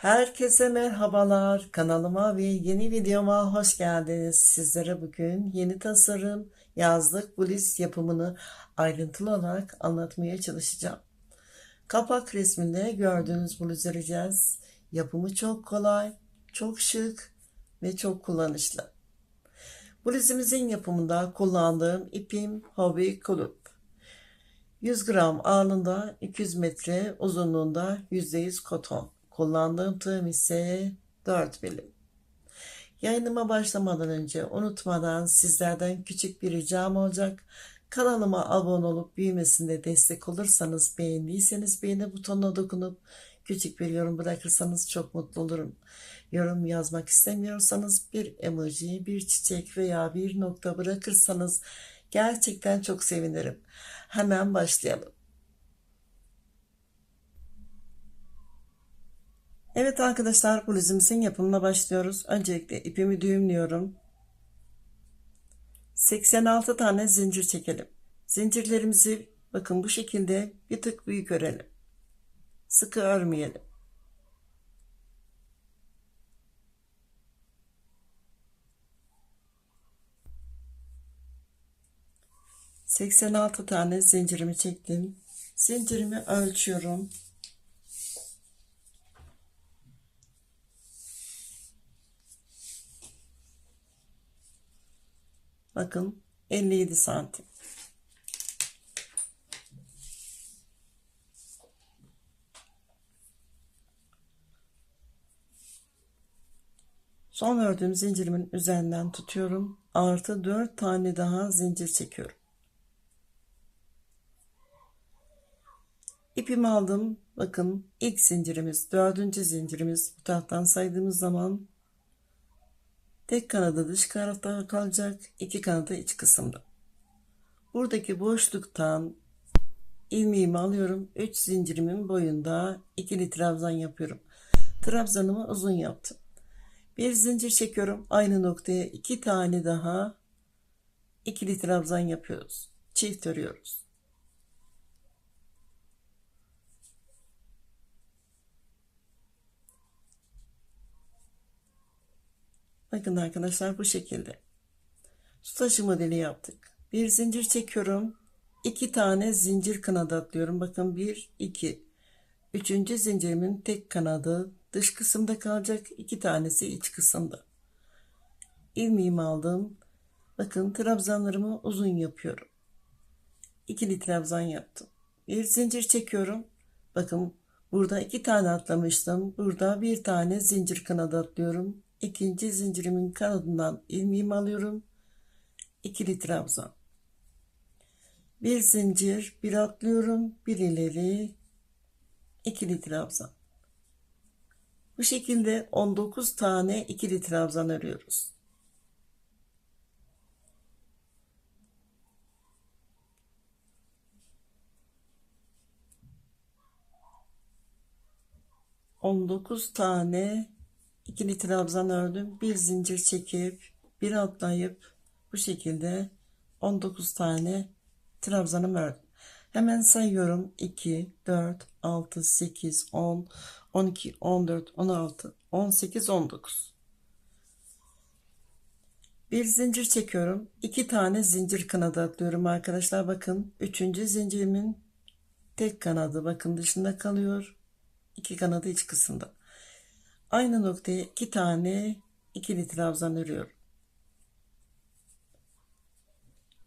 Herkese merhabalar. Kanalıma ve yeni videoma hoş geldiniz. Sizlere bugün yeni tasarım yazlık bluz yapımını ayrıntılı olarak anlatmaya çalışacağım. Kapak resminde gördüğünüz bluz öreceğiz. Yapımı çok kolay, çok şık ve çok kullanışlı. Bluzumuzun yapımında kullandığım ipim Hobby Kulüp. 100 gram ağırlığında 200 metre uzunluğunda %100 koton. Kullandığım tığım ise 4 milim. Yayınıma başlamadan önce unutmadan sizlerden küçük bir ricam olacak. Kanalıma abone olup büyümesinde destek olursanız, beğendiyseniz beğeni butonuna dokunup küçük bir yorum bırakırsanız çok mutlu olurum. Yorum yazmak istemiyorsanız bir emoji, bir çiçek veya bir nokta bırakırsanız gerçekten çok sevinirim. Hemen başlayalım. Evet arkadaşlar, bluzumuzun yapımına başlıyoruz. Öncelikle ipimi düğümlüyorum. 86 tane zincir çekelim. Zincirlerimizi bakın bu şekilde bir tık büyük örelim. Sıkı örmeyelim. ...86 tane zincirimi çektim. Zincirimi ölçüyorum. Bakın 57 santim. Son ördüğüm zincirimin üzerinden tutuyorum. Artı 4 tane daha zincir çekiyorum. İpimi aldım. Bakın ilk zincirimiz, dördüncü zincirimiz. Bu taraftan saydığımız zaman tek kanadı dış tarafta kalacak, iki kanadı iç kısımda. Buradaki boşluktan ilmeğimi alıyorum. 3 zincirimin boyunda ikili trabzan yapıyorum. Trabzanımı uzun yaptım. Bir zincir çekiyorum. Aynı noktaya 2 tane daha ikili trabzan yapıyoruz. Çift örüyoruz. Bakın arkadaşlar, bu şekilde su taşı modeli yaptık. Bir zincir çekiyorum. 2 tane zincir kanadı atlıyorum. Bakın 1 2. Üçüncü zincirimin tek kanadı dış kısımda kalacak. 2 tanesi iç kısımda. İlmeğimi aldım. Bakın trabzanlarımı uzun yapıyorum. İkili trabzan yaptım. Bir zincir çekiyorum. Bakın burada 2 tane atlamıştım. Burada bir tane zincir kanadı atlıyorum. İkinci zincirimin kanadından ilmeğimi alıyorum. İkili trabzan. Bir zincir, bir atlıyorum, bir ileri, ikili trabzan. Bu şekilde 19 tane ikili trabzan örüyoruz. On dokuz tane ikili trabzan ördüm. Bir zincir çekip bir atlayıp bu şekilde 19 tane trabzanımı ördüm. Hemen sayıyorum. 2 4 6 8 10 12 14 16 18 19. Bir zincir çekiyorum. 2 tane zincir kanadı atlıyorum arkadaşlar. Bakın 3. zincirimin tek kanadı bakın dışında kalıyor. 2 kanadı iç kısımda. Aynı noktaya 2 tane ikili trabzan örüyorum.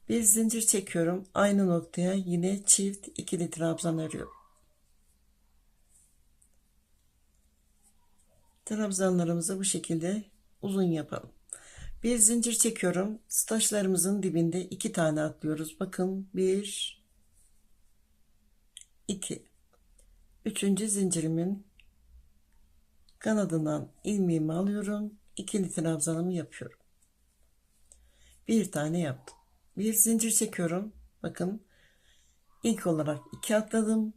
Bir zincir çekiyorum. Aynı noktaya yine çift ikili trabzan örüyorum. Trabzanlarımızı bu şekilde uzun yapalım. Bir zincir çekiyorum. Taşlarımızın dibinde 2 tane atlıyoruz. Bakın 1 2. Üçüncü zincirimin kanadından ilmeğimi alıyorum. İkili trabzanımı yapıyorum. Bir tane yaptım. Bir zincir çekiyorum. Bakın ilk olarak 2 atladım.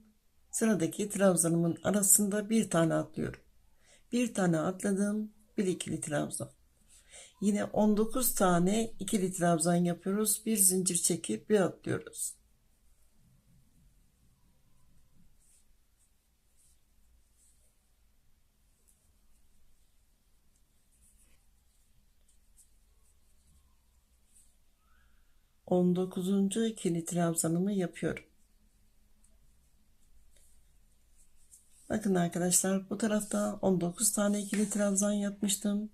Sıradaki trabzanımın arasında bir tane atlıyorum. Bir tane atladım. Bir ikili trabzan. Yine 19 tane ikili trabzan yapıyoruz. Bir zincir çekip bir atlıyoruz. 19. ikili trabzanımı yapıyorum. Bakın arkadaşlar, bu tarafta 19 tane ikili trabzan yapmıştım.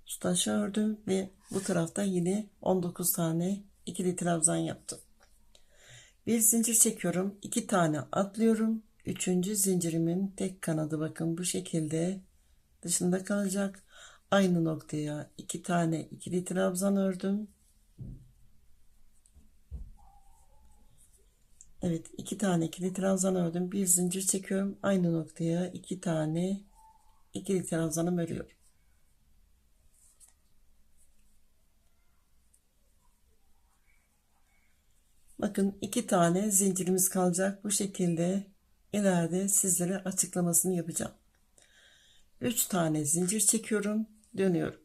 Su taşı ördüm ve bu tarafta yine 19 tane ikili trabzan yaptım. Bir zincir çekiyorum, 2 tane atlıyorum. Üçüncü zincirimin tek kanadı bakın bu şekilde dışında kalacak. Aynı noktaya 2 tane ikili trabzan ördüm. Evet, 2 tane ikili trabzan ördüm. Bir zincir çekiyorum. Aynı noktaya 2 tane ikili trabzanım örüyorum. Bakın 2 tane zincirimiz kalacak. Bu şekilde ileride sizlere açıklamasını yapacağım. 3 tane zincir çekiyorum. Dönüyorum.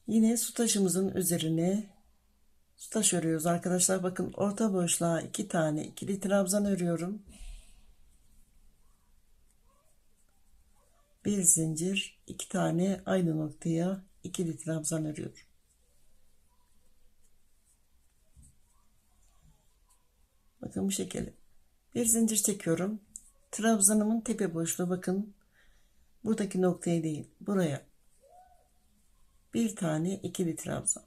Yine su taşımızın üzerine su taş örüyoruz arkadaşlar. Bakın orta boşluğa 2 tane ikili trabzan örüyorum. Bir zincir, 2 tane aynı noktaya ikili trabzan örüyorum. Bakın bu şekilde. Bir zincir çekiyorum. Trabzanımın tepe boşluğu bakın. Buradaki noktaya değil, buraya. Bir tane ikili trabzan.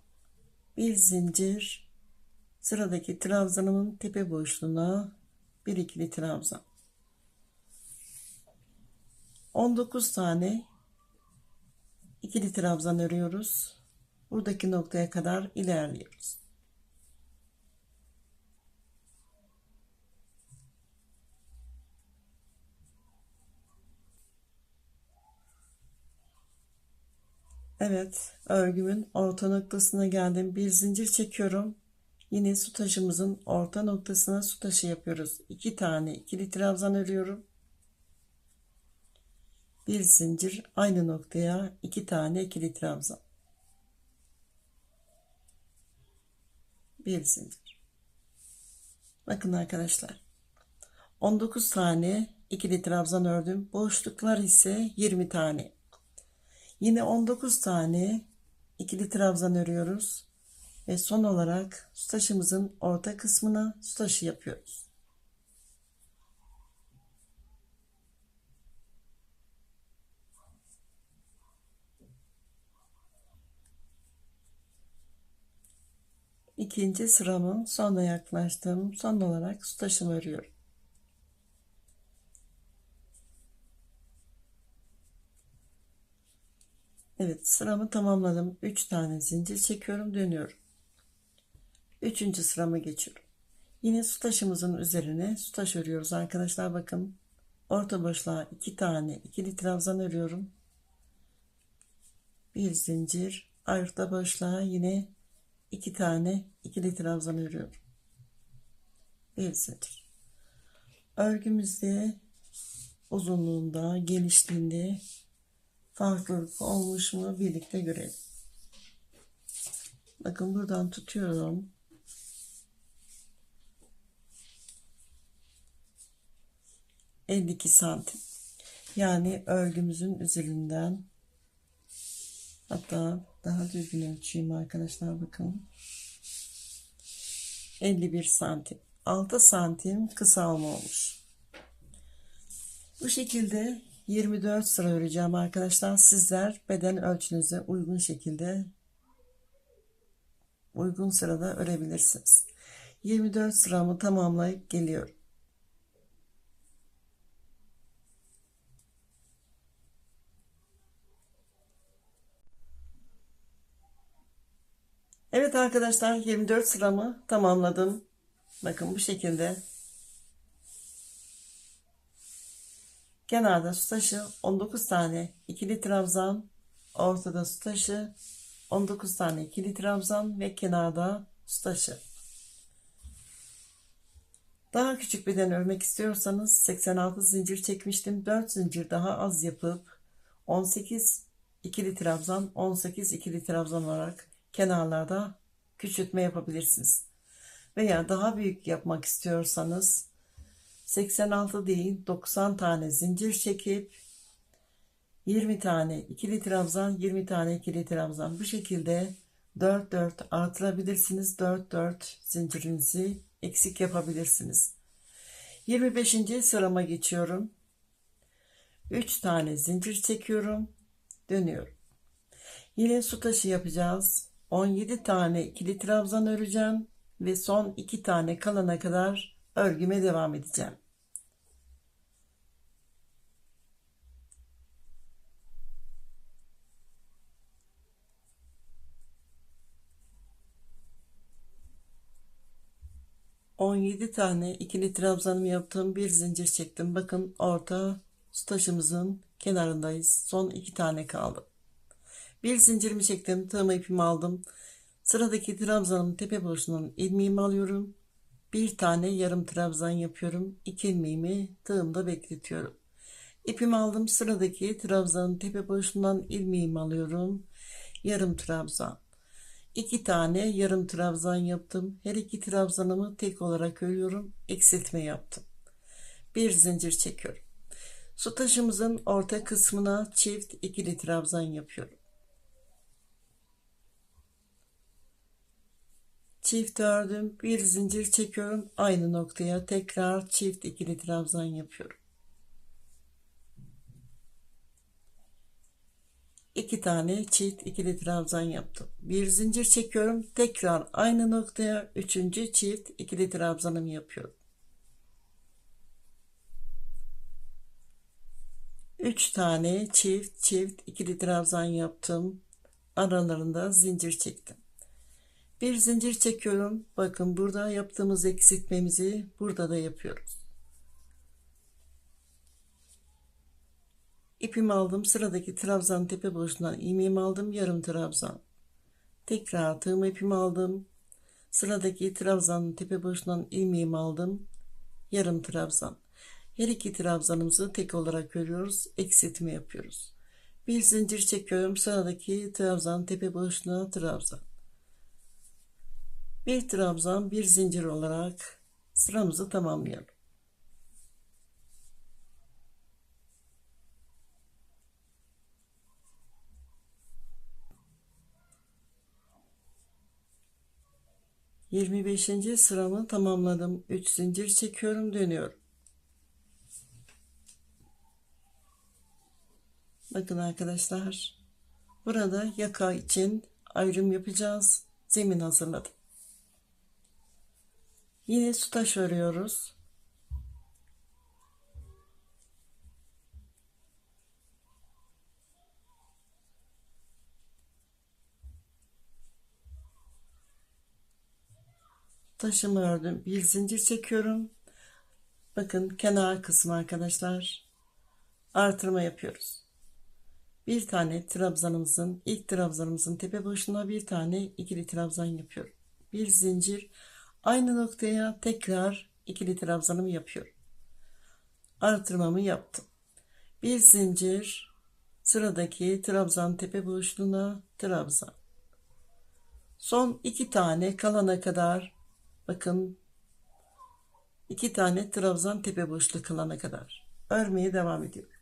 Bir zincir. Sıradaki trabzanımın tepe boşluğuna bir ikili trabzan. 19 tane ikili trabzan örüyoruz. Buradaki noktaya kadar ilerliyoruz. Evet, örgümün orta noktasına geldim. Bir zincir çekiyorum. Yine su taşımızın orta noktasına su taşı yapıyoruz. 2 tane ikili trabzan örüyorum. Bir zincir, aynı noktaya 2 tane ikili trabzan. Bir zincir. Bakın arkadaşlar. 19 tane ikili trabzan ördüm. Boşluklar ise 20 tane. Yine 19 tane ikili trabzan örüyoruz. Ve son olarak su taşımızın orta kısmına su taşı yapıyoruz. İkinci sıramın sonuna yaklaştım. Son olarak su taşımı örüyorum. Evet, sıramı tamamladım. 3 tane zincir çekiyorum, dönüyorum. Üçüncü sırama geçiyorum. Yine su taşımızın üzerine su taş örüyoruz arkadaşlar. Bakın orta boşluğa 2 tane ikili trabzan örüyorum. Bir zincir, orta boşluğa yine 2 tane ikili trabzan örüyorum. Bir zincir. Örgümüzde uzunluğunda, genişliğinde farklılık olmuş mu birlikte görelim. Bakın buradan tutuyorum. ...52 santim. Yani örgümüzün üzerinden, hatta daha düzgün ölçeyim arkadaşlar, bakın. 51 santim. 6 santim kısalma olmuş. Bu şekilde 24 sıra öreceğim arkadaşlar. Sizler beden ölçünüze uygun şekilde uygun sırada örebilirsiniz. 24 sıramı tamamlayıp geliyorum. Evet arkadaşlar, 24 sıramı tamamladım. Bakın bu şekilde. Kenarda su taşı 19 tane ikili trabzan, ortada su taşı 19 tane ikili trabzan ve kenarda su taşı. Daha küçük beden örmek istiyorsanız 86 zincir çekmiştim. 4 zincir daha az yapıp 18 ikili trabzan, 18 ikili trabzan olarak kenarlarda küçültme yapabilirsiniz. Veya daha büyük yapmak istiyorsanız 86 değil 90 tane zincir çekip 20 tane ikili trabzan, 20 tane ikili trabzan, bu şekilde 4 4 artırabilirsiniz. 4 4 zincirinizi eksik yapabilirsiniz. 25. sırama geçiyorum. 3 tane zincir çekiyorum. Dönüyorum. Yine su taşı yapacağız. 17 tane ikili trabzan öreceğim ve son 2 tane kalana kadar örgüme devam edeceğim. ...17 tane ikili trabzanımı yaptım. Bir zincir çektim. Bakın orta su taşımızın kenarındayız. Son 2 tane kaldı. Bir zincirimi çektim. Tığımı ipimi aldım. Sıradaki trabzanımın tepe boşluğundan ilmeğimi alıyorum. Bir tane yarım trabzan yapıyorum. 2 ilmeğimi tığımda bekletiyorum. İpimi aldım. Sıradaki trabzanın tepe boşluğundan ilmeğimi alıyorum. Yarım trabzan. 2 tane yarım trabzan yaptım. Her iki trabzanımı tek olarak örüyorum. Eksiltme yaptım. Bir zincir çekiyorum. Su taşımızın orta kısmına çift ikili trabzan yapıyorum. Çift ördüm. Bir zincir çekiyorum. Aynı noktaya tekrar çift ikili trabzan yapıyorum. 2 tane çift ikili trabzan yaptım. Bir zincir çekiyorum. Tekrar aynı noktaya 3. çift ikili trabzanımı yapıyorum. 3 tane çift ikili trabzan yaptım. Aralarında zincir çektim. Bir zincir çekiyorum. Bakın burada yaptığımız eksiltmemizi burada da yapıyoruz. İpimi aldım. Sıradaki trabzan tepe boşluğundan ilmeğimi aldım. Yarım trabzan. Tekrar tığım ipimi aldım. Sıradaki trabzanın tepe boşluğundan ilmeğimi aldım. Yarım trabzan. Her iki trabzanımızı tek olarak örüyoruz. Eksiltme yapıyoruz. Bir zincir çekiyorum. Sıradaki trabzan tepe boşluğuna trabzan. Bir trabzan bir zincir olarak sıramızı tamamlayalım. ...25. sıramı tamamladım. 3 zincir çekiyorum, dönüyorum. Bakın arkadaşlar, burada yaka için ayrım yapacağız. Zemin hazırladım. Yine su taş örüyoruz. Taşımı ördüm. Bir zincir çekiyorum. Bakın kenar kısmı arkadaşlar. Artırma yapıyoruz. Bir tane trabzanımızın ilk trabzanımızın tepe boşluğuna bir tane ikili trabzan yapıyorum. Bir zincir, aynı noktaya tekrar ikili trabzanımı yapıyorum. Artırmamı yaptım. Bir zincir, sıradaki trabzan tepe boşluğuna trabzan. Son 2 tane kalana kadar, bakın 2 tane trabzan tepe boşluğu kalana kadar örmeye devam ediyorum.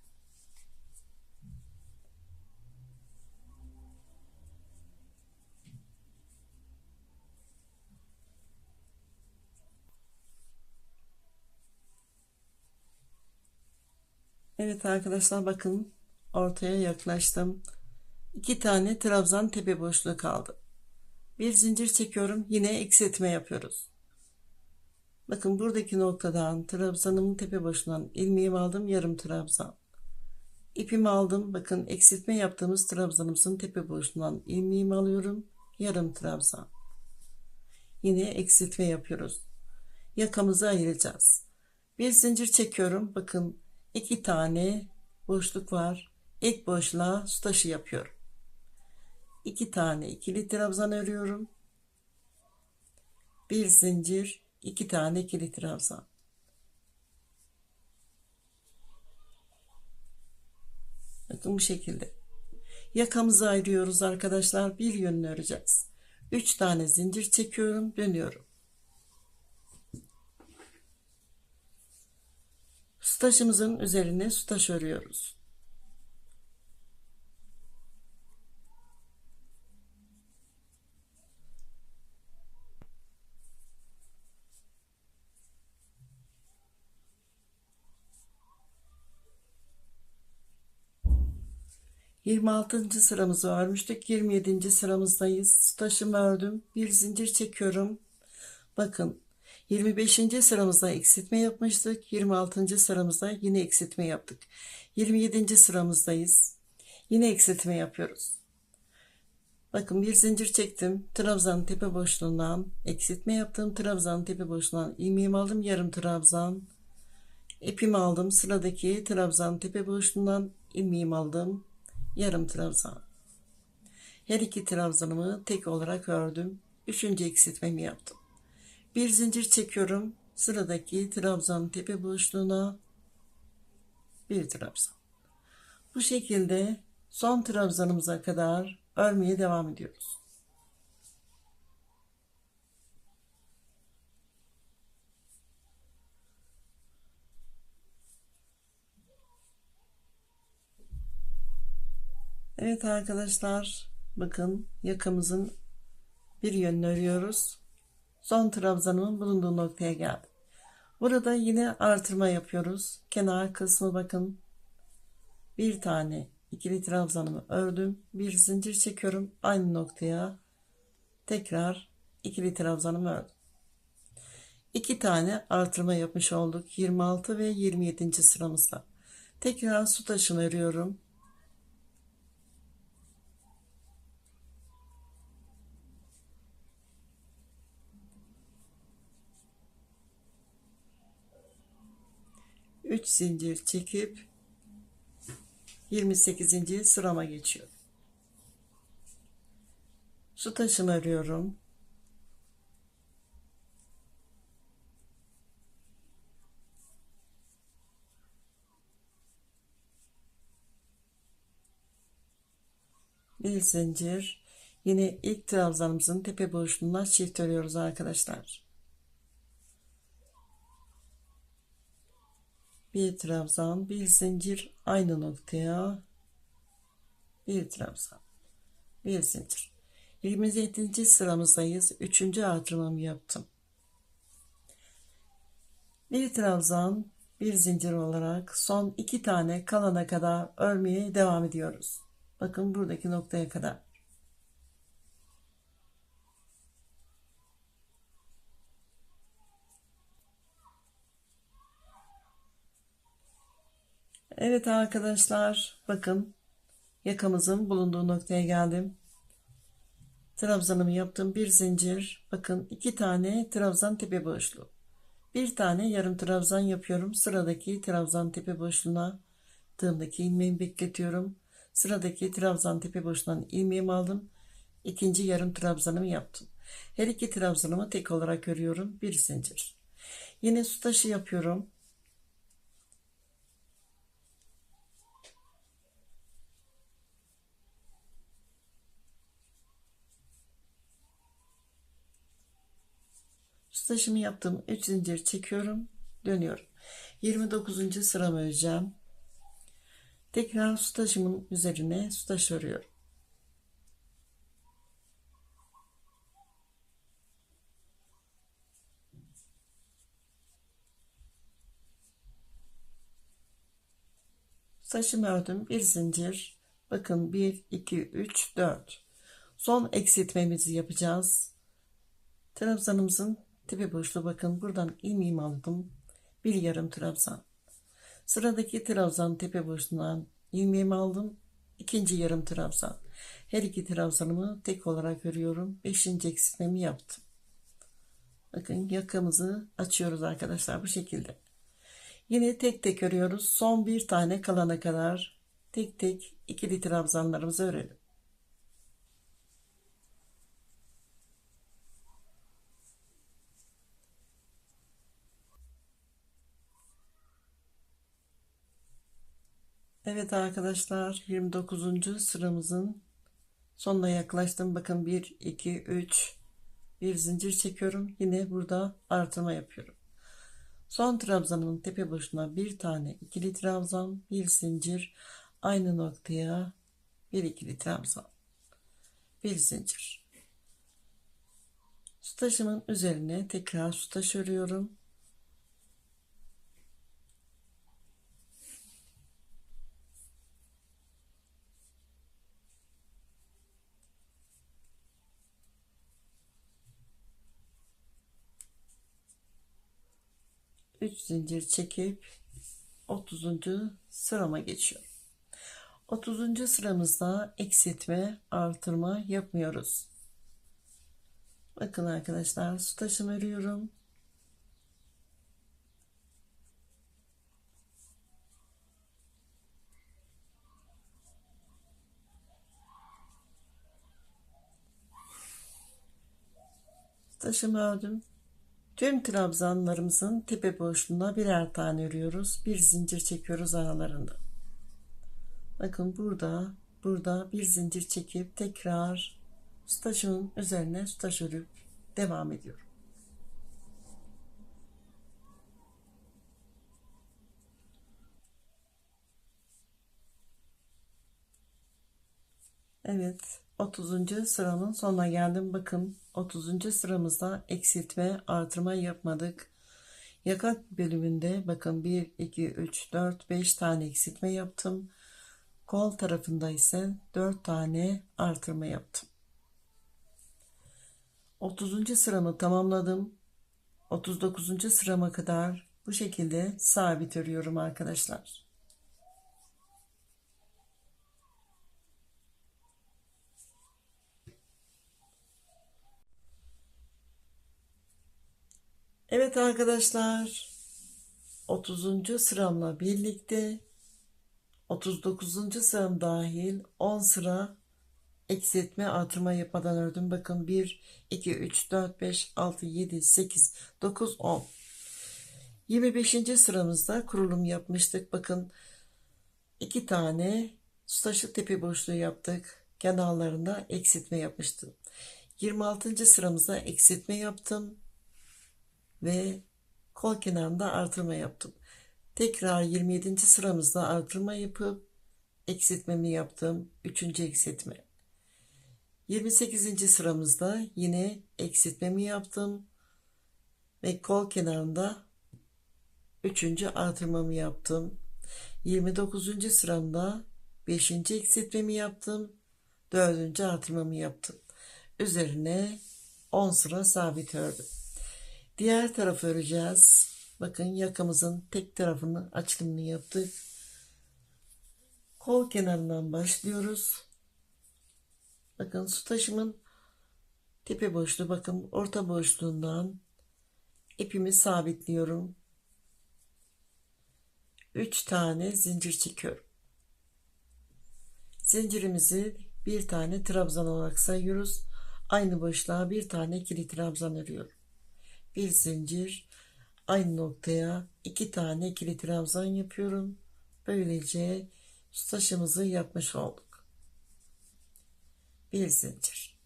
Evet arkadaşlar, bakın ortaya yaklaştım. 2 tane trabzan tepe boşluğu kaldı. Bir zincir çekiyorum. Yine eksiltme yapıyoruz. Bakın buradaki noktadan trabzanımın tepe boşluğundan ilmeğimi aldım. Yarım trabzan. İpimi aldım. Bakın eksiltme yaptığımız trabzanımızın tepe boşluğundan ilmeğimi alıyorum. Yarım trabzan. Yine eksiltme yapıyoruz. Yakamızı ayıracağız. Bir zincir çekiyorum. Bakın 2 tane boşluk var. İlk boşluğa su taşı yapıyorum. 2 tane ikili trabzan örüyorum. Bir zincir, 2 tane ikili trabzan. Bakın bu şekilde. Yakamızı ayırıyoruz arkadaşlar. Bir yönünü öreceğiz. 3 tane zincir çekiyorum, dönüyorum. Su taşımızın üzerine su taşı örüyoruz. 26. sıramızı örmüştük. 27. sıramızdayız. Su taşımı ördüm. Bir zincir çekiyorum. Bakın 25. sıramızda eksiltme yapmıştık. 26. sıramızda yine eksiltme yaptık. 27. sıramızdayız. Yine eksiltme yapıyoruz. Bakın bir zincir çektim. Trabzan tepe boşluğundan eksiltme yaptım. Trabzan tepe boşluğundan ilmeğimi aldım. Yarım trabzan. İpimi aldım. Sıradaki trabzan tepe boşluğundan ilmeğimi aldım. Yarım trabzan. Her iki trabzanımı tek olarak ördüm. Üçüncü eksiltmemi yaptım. Bir zincir çekiyorum. Sıradaki trabzan tepe boşluğuna bir trabzan. Bu şekilde son trabzanımıza kadar örmeye devam ediyoruz. Evet arkadaşlar, bakın yakamızın bir yönünü örüyoruz. Son trabzanımın bulunduğu noktaya geldim. Burada yine artırma yapıyoruz. Kenar kısmı bakın. Bir tane ikili trabzanımı ördüm. Bir zincir çekiyorum. Aynı noktaya tekrar ikili trabzanımı ördüm. İki tane artırma yapmış olduk. 26 ve 27. sıramızda. Tekrar su taşını örüyorum. Üç zincir çekip 28. sırama geçiyorum. Su taşını örüyorum. Bir zincir. Yine ilk trabzanımızın tepe boşluğuna çift örüyoruz arkadaşlar. Bir trabzan, bir zincir, aynı noktaya bir trabzan, bir zincir. 27. sıramızdayız. Üçüncü artırmamı yaptım. Bir trabzan, bir zincir olarak son iki tane kalana kadar örmeye devam ediyoruz. Bakın buradaki noktaya kadar. Evet arkadaşlar, bakın yakamızın bulunduğu noktaya geldim. Trabzanımı yaptım. Bir zincir. Bakın iki tane trabzan tepe boşluğu. Bir tane yarım trabzan yapıyorum. Sıradaki trabzan tepe boşluğuna tığımdaki ilmeğimi bekletiyorum. Sıradaki trabzan tepe boşluğundan ilmeğimi aldım. İkinci yarım trabzanımı yaptım. Her iki trabzanımı tek olarak örüyorum. Bir zincir. Yine su taşı yapıyorum. Su taşımı yaptım. 3 zincir çekiyorum. Dönüyorum. 29. sıramı öreceğim. Tekrar su taşımın üzerine su taşı örüyorum. Saçımı ördüm. Bir zincir. Bakın 1, 2, 3, 4. Son eksiltmemizi yapacağız. Trabzanımızın tepe boşluğu bakın. Buradan ilmeğimi aldım. Bir yarım trabzan. Sıradaki trabzan tepe boşluğundan ilmeğimi aldım. İkinci yarım trabzan. Her iki trabzanımı tek olarak örüyorum. Beşinci eksiltmemi yaptım. Bakın yakamızı açıyoruz arkadaşlar bu şekilde. Yine tek tek örüyoruz. Son bir tane kalana kadar tek tek ikili trabzanlarımızı örelim. Evet arkadaşlar, 29. sıramızın sonuna yaklaştım. Bakın 1, 2, 3, bir zincir çekiyorum. Yine burada artırma yapıyorum. Son trabzanın tepe boşluğuna bir tane ikili trabzan, bir zincir, aynı noktaya bir ikili trabzan, bir zincir. Su taşımın üzerine tekrar su taşı örüyorum. 3 zincir çekip 30. sırama geçiyorum. 30. sıramızda eksiltme, artırma yapmıyoruz. Bakın arkadaşlar, su taşımı örüyorum. Taşımı ördüm. Tüm trabzanlarımızın tepe boşluğuna birer tane örüyoruz. Bir zincir çekiyoruz aralarında. Bakın burada bir zincir çekip tekrar su taşının üzerine su taşı örüp devam ediyorum. Evet, 30. sıranın sonuna geldim. Bakın 30. sıramızda eksiltme, artırma yapmadık. Yaka bölümünde bakın 1, 2, 3, 4, 5 tane eksiltme yaptım. Kol tarafında ise 4 tane artırma yaptım. 30. sıramı tamamladım. 39. sırama kadar bu şekilde sabit örüyorum arkadaşlar. Evet arkadaşlar, 30. sıramla birlikte 39. sıram dahil 10 sıra eksiltme artırma yapmadan ördüm. Bakın 1, 2, 3, 4, 5, 6, 7, 8, 9, 10. 25. sıramızda kurulum yapmıştık. Bakın 2 tane taşı tepe boşluğu yaptık. Kenarlarında eksiltme yapmıştım. 26. sıramızda eksiltme yaptım ve kol kenarında artırma yaptım. Tekrar 27. sıramızda artırma yapıp eksiltmemi yaptım. 3. eksiltme. 28. sıramızda yine eksiltmemi yaptım ve kol kenarında 3. artırmamı yaptım. 29. sıramda 5. eksiltmemi yaptım. 4. artırmamı yaptım. Üzerine 10 sıra sabit ördüm. Diğer tarafı öreceğiz. Bakın yakamızın tek tarafının açılımını yaptık. Kol kenarından başlıyoruz. Bakın su taşımın tepe boşluğu, bakın orta boşluğundan ipimi sabitliyorum. 3 tane zincir çekiyorum. Zincirimizi bir tane trabzan olarak sayıyoruz. Aynı boşluğa bir tane ikili trabzan örüyorum. Bir zincir, aynı noktaya 2 tane ikili trabzan yapıyorum. Böylece su taşımızı yapmış olduk. Bir zincir.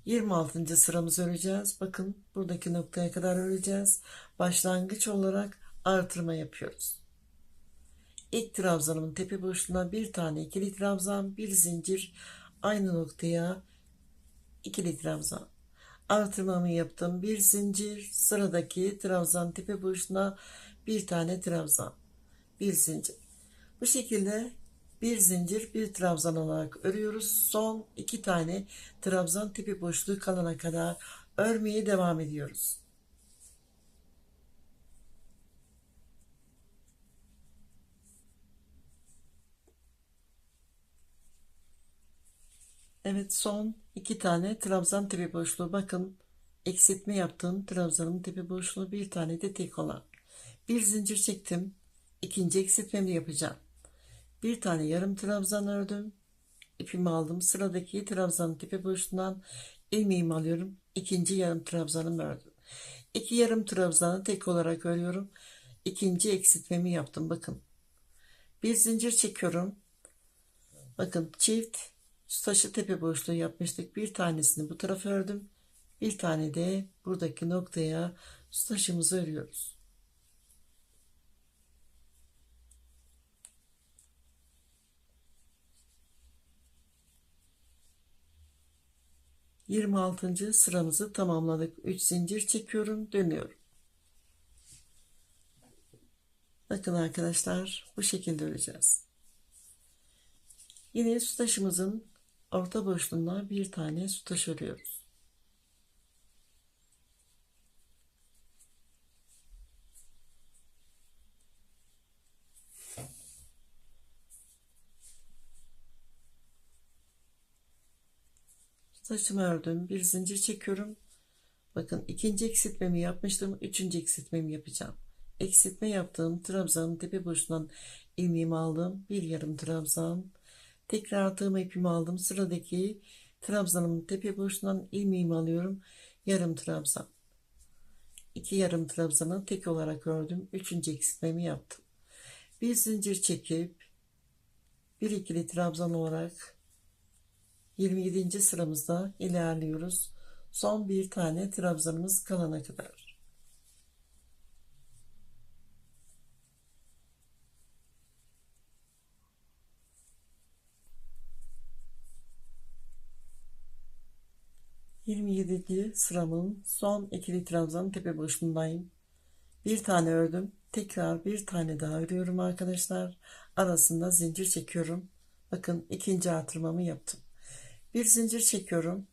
26. sıramızı öreceğiz. Bakın buradaki noktaya kadar öreceğiz. Başlangıç olarak artırma yapıyoruz. İlk trabzanımın tepe boşluğuna bir tane ikili trabzan, bir zincir, aynı noktaya ikili trabzan. Artırmamı yaptım. Bir zincir, sıradaki trabzan tepe boşluğuna bir tane trabzan, bir zincir. Bu şekilde bir zincir bir trabzan olarak örüyoruz. Son 2 tane trabzan tepe boşluğu kalana kadar örmeye devam ediyoruz. Evet, son 2 tane trabzan tepe boşluğu. Bakın eksiltme yaptığım trabzanın tepe boşluğu bir tane de tek olan. Bir zincir çektim. İkinci eksiltmemi yapacağım. Bir tane yarım trabzan ördüm. İpimi aldım. Sıradaki trabzanın tepe boşluğundan ilmeğimi alıyorum. İkinci yarım trabzanımı ördüm. 2 yarım trabzanı tek olarak örüyorum. İkinci eksiltmemi yaptım. Bakın. Bir zincir çekiyorum. Bakın çift taşı tepe boşluğu yapmıştık. Bir tanesini bu tarafa ördüm. Bir tane de buradaki noktaya taşımızı örüyoruz. 26. sıramızı tamamladık. 3 zincir çekiyorum, dönüyorum. Bakın arkadaşlar, bu şekilde öreceğiz. Yine su taşımızın orta boşluğuna bir tane su taşı örüyoruz. Saçımı ördüm. Bir zincir çekiyorum. Bakın ikinci eksiltmemi yapmıştım. Üçüncü eksiltmemi yapacağım. Eksiltme yaptığım trabzanın tepe boşundan ilmeğimi aldım. Bir yarım trabzan. Tekrar tığım ipimi aldım. Sıradaki trabzanımın tepe boşundan ilmeğimi alıyorum. Yarım trabzan. İki yarım trabzanı tek olarak ördüm. Üçüncü eksiltmemi yaptım. Bir zincir çekip bir ikili trabzan olarak 27. sıramızda ilerliyoruz. Son bir tane trabzanımız kalana kadar. ...27. sıramın son ikili trabzan tepe boşluğundayım. Bir tane ördüm. Tekrar bir tane daha örüyorum arkadaşlar. Arasında zincir çekiyorum. Bakın ikinci artırmamı yaptım. Bir zincir çekiyorum.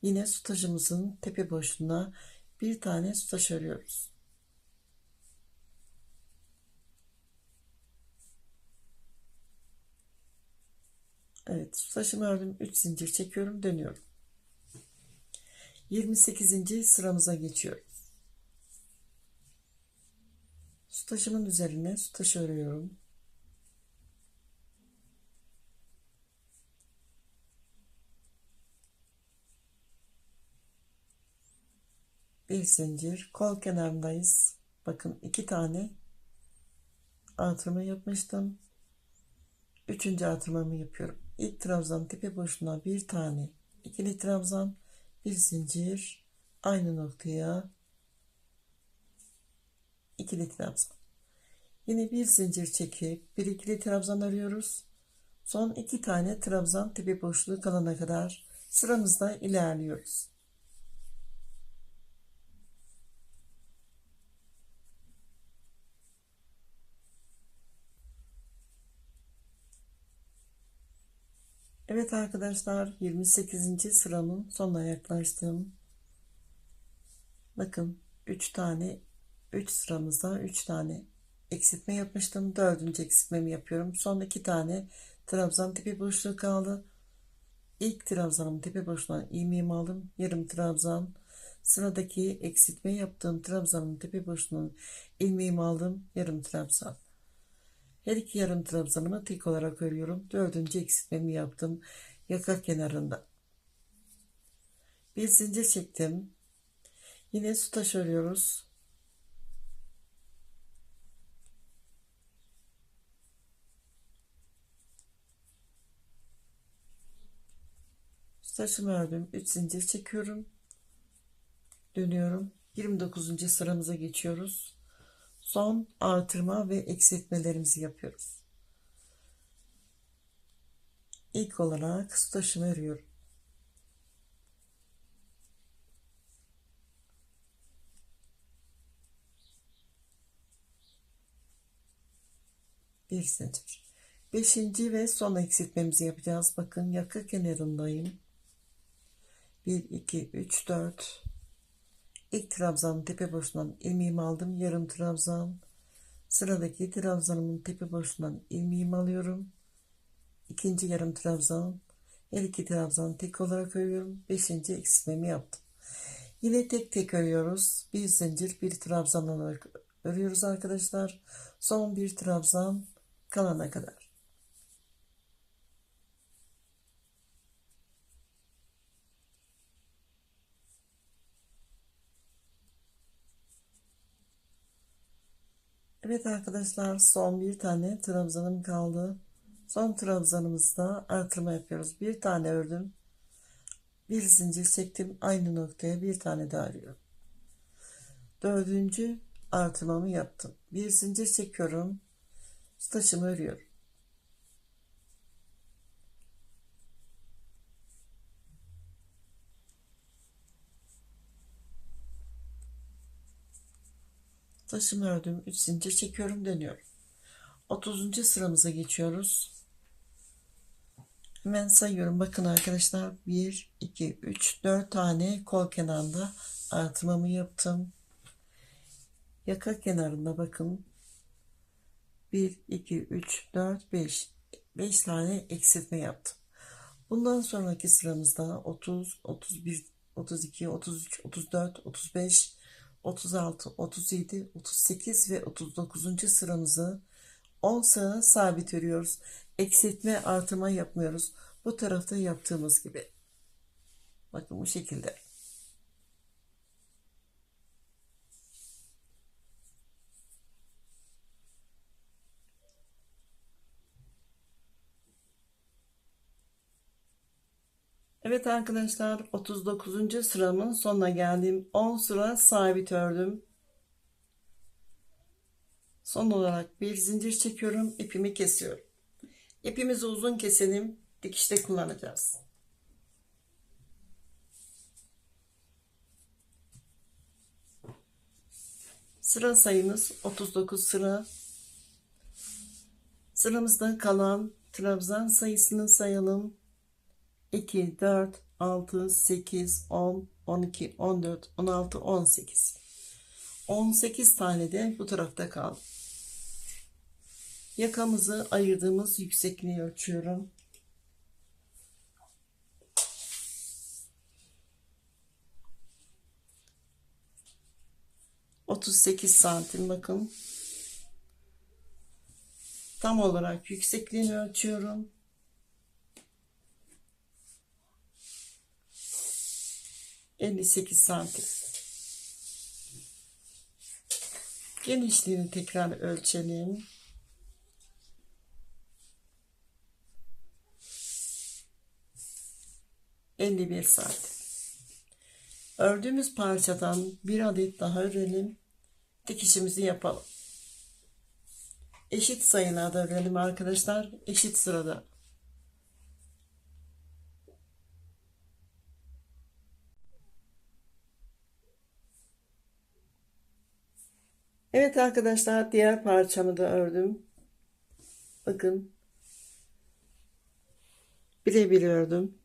Yine sütajımızın tepe boşluğuna bir tane sütaj örüyoruz. Evet, sütajımı ördüm. 3 zincir çekiyorum, dönüyorum. 28. sıramıza geçiyoruz. Sütajımın üzerine sütaj örüyorum. Bir zincir, kol kenarındayız. Bakın iki tane artırma yapmıştım. Üçüncü artırmamı yapıyorum. İlk trabzan tepe boşluğuna bir tane ikili trabzan, bir zincir, aynı noktaya ikili trabzan. Yine bir zincir çekip bir ikili trabzan örüyoruz. Son iki tane trabzan tepe boşluğu kalana kadar sıramızda ilerliyoruz. Evet arkadaşlar, 28. sıramın sonuna yaklaştım. Bakın 3 tane 3 sıramızda 3 tane eksiltme yapmıştım. Dördüncü eksiltmemi yapıyorum. Son iki tane trabzan tepe boşluğu kaldı. İlk trabzanım tepe boşluğuna ilmeğimi aldım. Yarım trabzan. Sıradaki eksiltme yaptığım trabzanın tepe boşluğuna ilmeğimi aldım. Yarım trabzan. Her iki yarım trabzanımı tek olarak örüyorum. Dördüncü eksiltmemi yaptım. Yaka kenarında. Bir zincir çektim. Yine sütaş örüyoruz. Sütaşımı ördüm. 3 zincir çekiyorum. Dönüyorum. 29. sıramıza geçiyoruz. Son artırma ve eksiltmelerimizi yapıyoruz. İlk olarak sütaşımı örüyorum. Bir zincir. Beşinci ve son eksiltmemizi yapacağız. Bakın yaka kenarındayım. 1 2 3 4. İlk trabzanın tepe boşluğundan ilmeğimi aldım. Yarım trabzan. Sıradaki trabzanımın tepe boşluğundan ilmeğimi alıyorum. İkinci yarım trabzan. Her iki trabzanı tek olarak örüyorum. Beşinci eksiltmemi yaptım. Yine tek tek örüyoruz. Bir zincir bir trabzan olarak örüyoruz arkadaşlar. Son bir trabzan kalana kadar. Evet arkadaşlar, son bir tane trabzanım kaldı. Son trabzanımızda artırma yapıyoruz. Bir tane ördüm. Bir zincir çektim. Aynı noktaya bir tane daha örüyorum. Dördüncü artırmamı yaptım. Bir zincir çekiyorum. Taşımı örüyorum. Taşımı ördüm. 3 zincir çekiyorum. Dönüyorum. 30. sıramıza geçiyoruz. Hemen sayıyorum. Bakın arkadaşlar. 1, 2, 3, 4 tane kol kenarında artırmamı yaptım. Yaka kenarında bakın. 1, 2, 3, 4, 5. 5 tane eksiltme yaptım. Bundan sonraki sıramızda 30, 31, 32, 33, 34, 35, 36, 37, 38 ve 39. sıramızı 10 sıra sabit örüyoruz. Eksiltme, artırma yapmıyoruz. Bu tarafta yaptığımız gibi. Bakın bu şekilde. Evet arkadaşlar, 39. sıramın sonuna geldim. 10 sıra sabit ördüm. Son olarak bir zincir çekiyorum. İpimi kesiyorum. İpimizi uzun keselim. Dikişte kullanacağız. Sıra sayımız 39 sıra. Sıramızda kalan trabzan sayısını sayalım. 2, 4, 6, 8, 10, 12, 14, 16, 18. 18 tane de bu tarafta kaldı. Yakamızı ayırdığımız yüksekliği ölçüyorum. 38 santim, bakın. Tam olarak yüksekliğini ölçüyorum. ...58 santim. Genişliğini tekrar ölçelim. ...51 santim. Ördüğümüz parçadan bir adet daha örelim. Dikişimizi yapalım. Eşit sayılarda örelim arkadaşlar. Eşit sırada. Evet arkadaşlar, diğer parçamı da ördüm. Bakın. Birebir ördüm.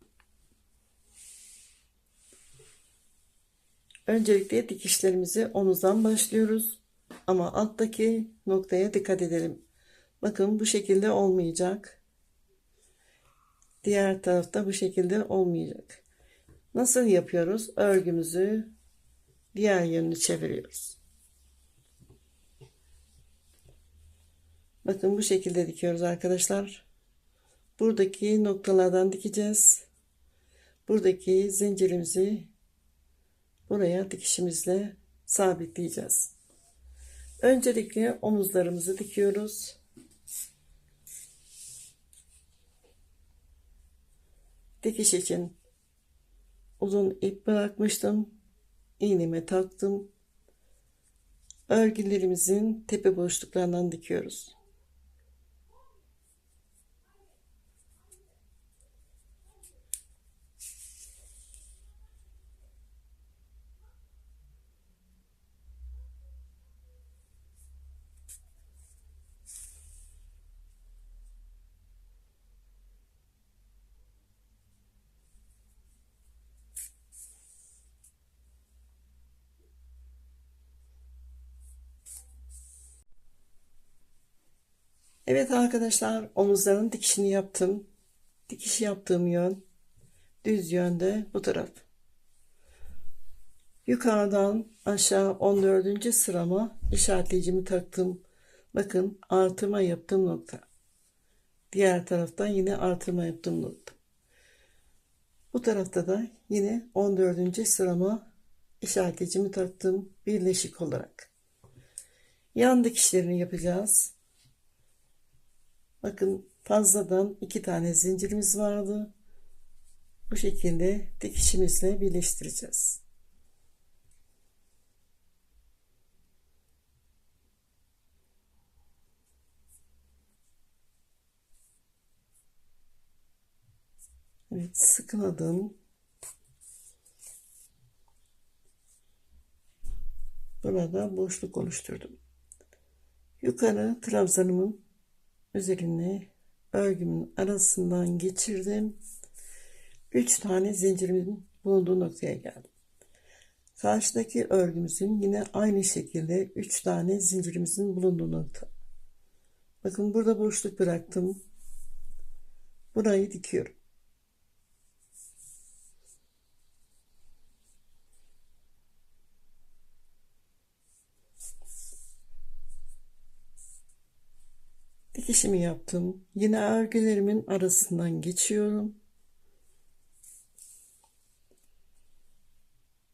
Öncelikle dikişlerimizi omuzdan başlıyoruz. Ama alttaki noktaya dikkat edelim. Bakın bu şekilde olmayacak. Diğer tarafta bu şekilde olmayacak. Nasıl yapıyoruz? Örgümüzü diğer yönünü çeviriyoruz. Bakın bu şekilde dikiyoruz arkadaşlar. Buradaki noktalardan dikeceğiz. Buradaki zincirimizi buraya dikişimizle sabitleyeceğiz. Öncelikle omuzlarımızı dikiyoruz. Dikiş için uzun ip bırakmıştım. İğneme taktım. Örgülerimizin tepe boşluklarından dikiyoruz. Evet arkadaşlar, omuzların dikişini yaptım. Dikiş yaptığım yön düz yönde bu taraf. Yukarıdan aşağı 14. sırama işaretleyicimi taktım. Bakın, artırma yaptığım nokta. Diğer taraftan yine artırma yaptığım nokta. Bu tarafta da yine 14. sırama işaretleyicimi taktım birleşik olarak. Yan dikişlerini yapacağız. Bakın, fazladan 2 tane zincirimiz vardı. Bu şekilde dikişimizle birleştireceğiz. Evet, sıkıladım. Burada boşluk oluşturdum. Yukarı trabzanımın üzerine örgümün arasından geçirdim. 3 tane zincirimin bulunduğu noktaya geldim. Karşıdaki örgümüzün yine aynı şekilde 3 tane zincirimizin bulunduğu nokta. Bakın, burada boşluk bıraktım. Burayı dikiyorum. Dikişimi yaptım. Yine örgülerimin arasından geçiyorum.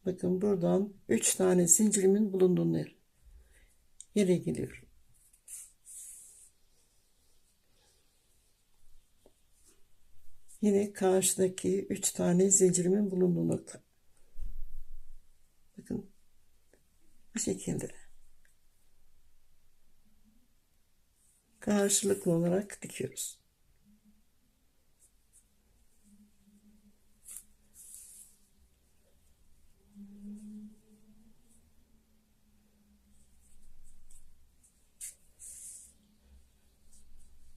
Bakın buradan 3 tane zincirimin bulunduğu yere geliyorum. Yine karşıdaki 3 tane zincirimin bulunduğu nokta. Bakın bu şekilde karşılıklı olarak dikiyoruz.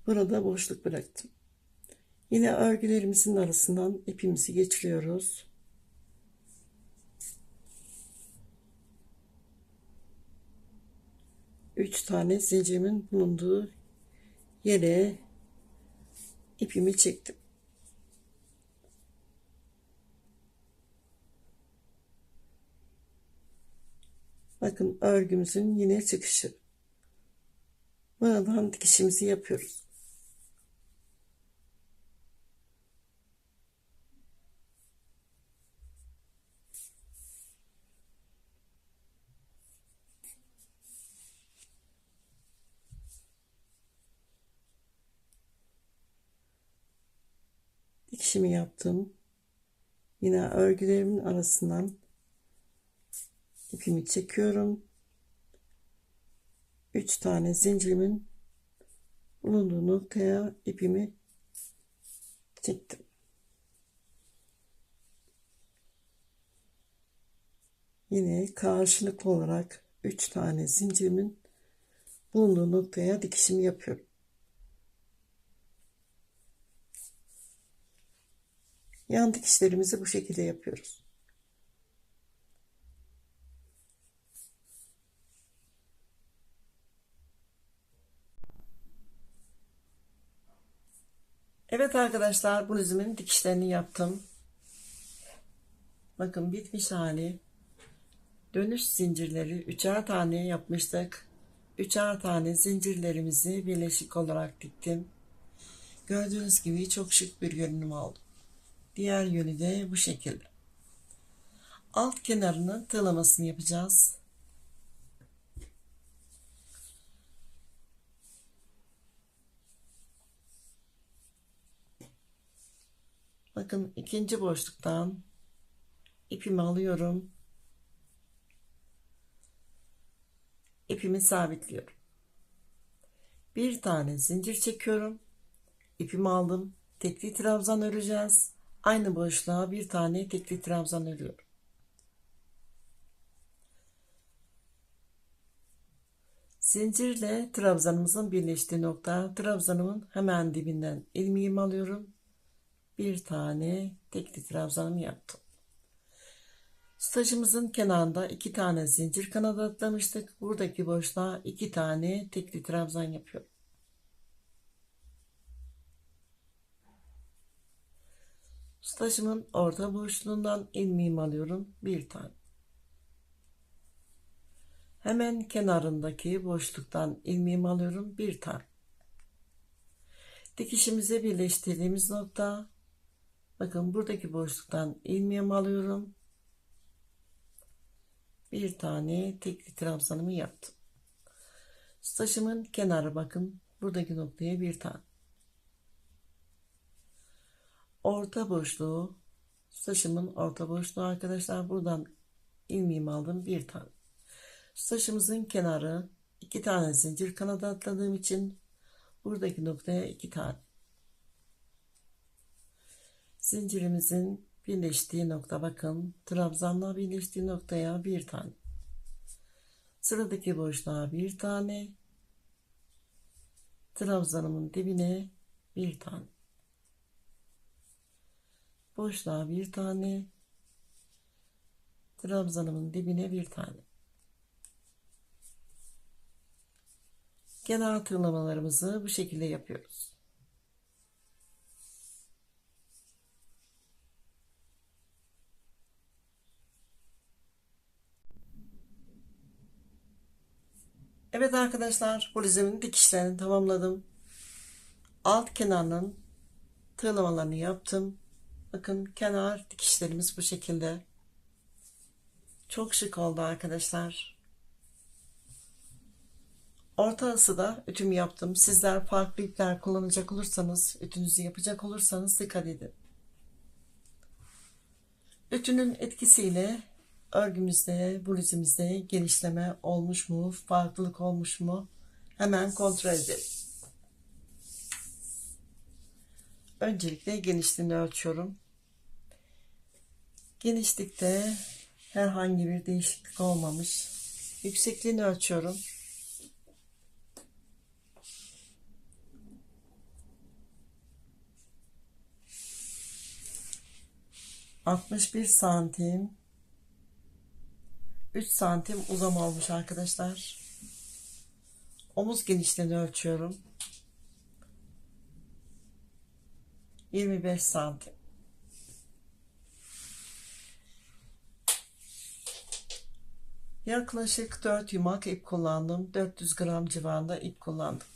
Burada boşluk bıraktım. Yine örgülerimizin arasından ipimizi geçiriyoruz. Üç tane zincirimin bulunduğu yere ipimi çektim. Bakın örgümüzün yine çıkışı. Buradan dikişimizi yapıyoruz. Dikişimi yaptım. Yine örgülerimin arasından ipimi çekiyorum. 3 tane zincirimin bulunduğu noktaya ipimi çektim. Yine karşılıklı olarak 3 tane zincirimin bulunduğu noktaya dikişimi yapıyorum. Yan dikişlerimizi bu şekilde yapıyoruz. Evet arkadaşlar, bluzumun dikişlerini yaptım. Bakın bitmiş hali. Dönüş zincirleri 3'er tane yapmıştık. 3'er tane zincirlerimizi birleşik olarak diktim. Gördüğünüz gibi çok şık bir görünüm oldu. Diğer yönü de bu şekilde. Alt kenarının tığlamasını yapacağız. Bakın ikinci boşluktan ipimi alıyorum. İpimi sabitliyorum. Bir tane zincir çekiyorum. İpimi aldım. Tekli trabzan öreceğiz. Aynı boşluğa bir tane tekli trabzan örüyorum. Zincirle trabzanımızın birleştiği nokta, trabzanımın hemen dibinden ilmeğimi alıyorum. Bir tane tekli trabzanımı yaptım. Stajımızın kenarında 2 tane zincir kanadı atlamıştık. Buradaki boşluğa 2 tane tekli trabzan yapıyorum. Stajımın orta boşluğundan ilmeğimi alıyorum. Bir tane. Hemen kenarındaki boşluktan ilmeğimi alıyorum. Bir tane. Dikişimizi birleştirdiğimiz nokta. Bakın buradaki boşluktan ilmeğimi alıyorum. Bir tane tekli trabzanımı yaptım. Stajımın kenarı, bakın buradaki noktaya bir tane. Orta boşluğu, stajımın orta boşluğu arkadaşlar, buradan ilmeğimi aldım, bir tane. Stajımızın kenarı 2 tane zincir kanadı atladığım için buradaki noktaya 2 tane. Zincirimizin birleştiği nokta, bakın trabzanla birleştiği noktaya bir tane. Sıradaki boşluğa bir tane. Trabzanımın dibine bir tane. Boşluğa bir tane. Trabzanımın dibine bir tane. Kenar tığlamalarımızı bu şekilde yapıyoruz. Evet arkadaşlar, bluzumun dikişlerini tamamladım. Alt kenarının tığlamalarını yaptım. Bakın kenar dikişlerimiz bu şekilde. Çok şık oldu arkadaşlar. Orta asıda ütümü yaptım. Sizler farklı ipler kullanacak olursanız, ütünüzü yapacak olursanız dikkat edin. Ütünün etkisiyle örgümüzde, bluzumuzda genişleme olmuş mu, farklılık olmuş mu hemen kontrol edelim. Öncelikle genişliğini ölçüyorum. Genişlikte herhangi bir değişiklik olmamış. Yüksekliğini ölçüyorum. ...61 santim... 3 santim uzama olmuş arkadaşlar. Omuz genişliğini ölçüyorum. 25 santim. Yaklaşık 4 yumak ip kullandım. 400 gram civarında ip kullandım.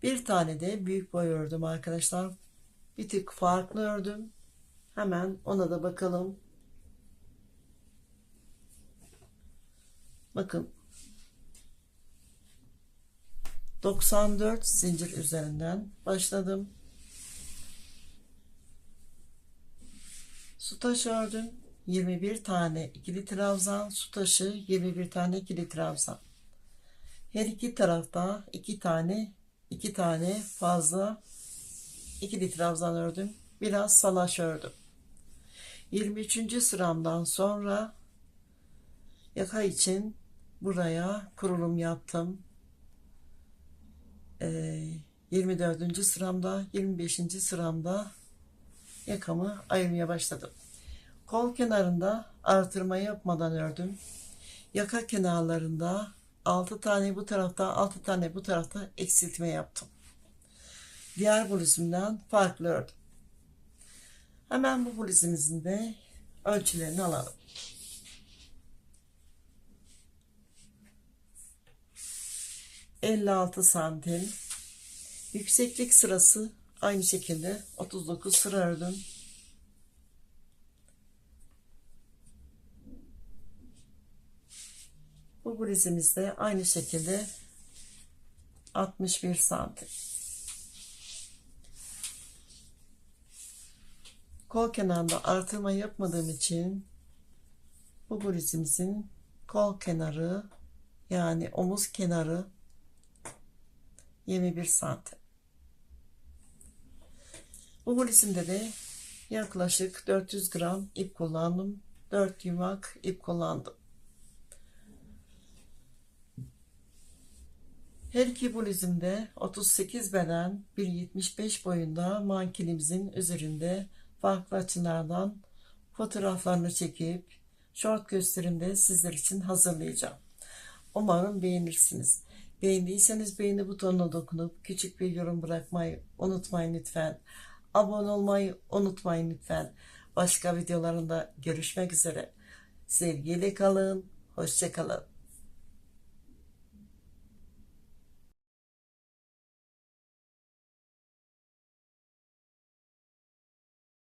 Bir tane de büyük boy ördüm arkadaşlar. Bir tık farklı ördüm. Hemen ona da bakalım. Bakın. 94 zincir üzerinden başladım. Su taşı ördüm. 21 tane ikili trabzan, su taşı 21 tane ikili trabzan. Her iki tarafta iki tane fazla ikili trabzan ördüm. Biraz salaş ördüm. 23. sıramdan sonra yaka için buraya kurulum yaptım. 24. sıramda 25. sıramda yakamı ayırmaya başladım. Kol kenarında artırma yapmadan ördüm. Yaka kenarlarında 6 tane bu tarafta 6 tane bu tarafta eksiltme yaptım. Diğer bluzumdan farklı ördüm. Hemen bu bluzumuzun da ölçülerini alalım. ...56 santim... Yükseklik sırası aynı şekilde 39 sıra ördüm. Bu bluzumuz da aynı şekilde 61 santim. Kol kenarında artırma yapmadığım için bu bluzumuzun kol kenarı yani omuz kenarı 21 santim. Bu bluzumda de yaklaşık 400 gram ip kullandım. 4 yumak ip kullandım. Her iki bluzumda 38 beden 1.75 boyunda mankenimizin üzerinde farklı açılardan fotoğraflarını çekip short gösterimde sizler için hazırlayacağım. Umarım beğenirsiniz. Beğendiyseniz beğeni butonuna dokunup küçük bir yorum bırakmayı unutmayın lütfen. Abone olmayı unutmayın lütfen. Başka videolarında görüşmek üzere. Sevgiyle kalın. Hoşça kalın.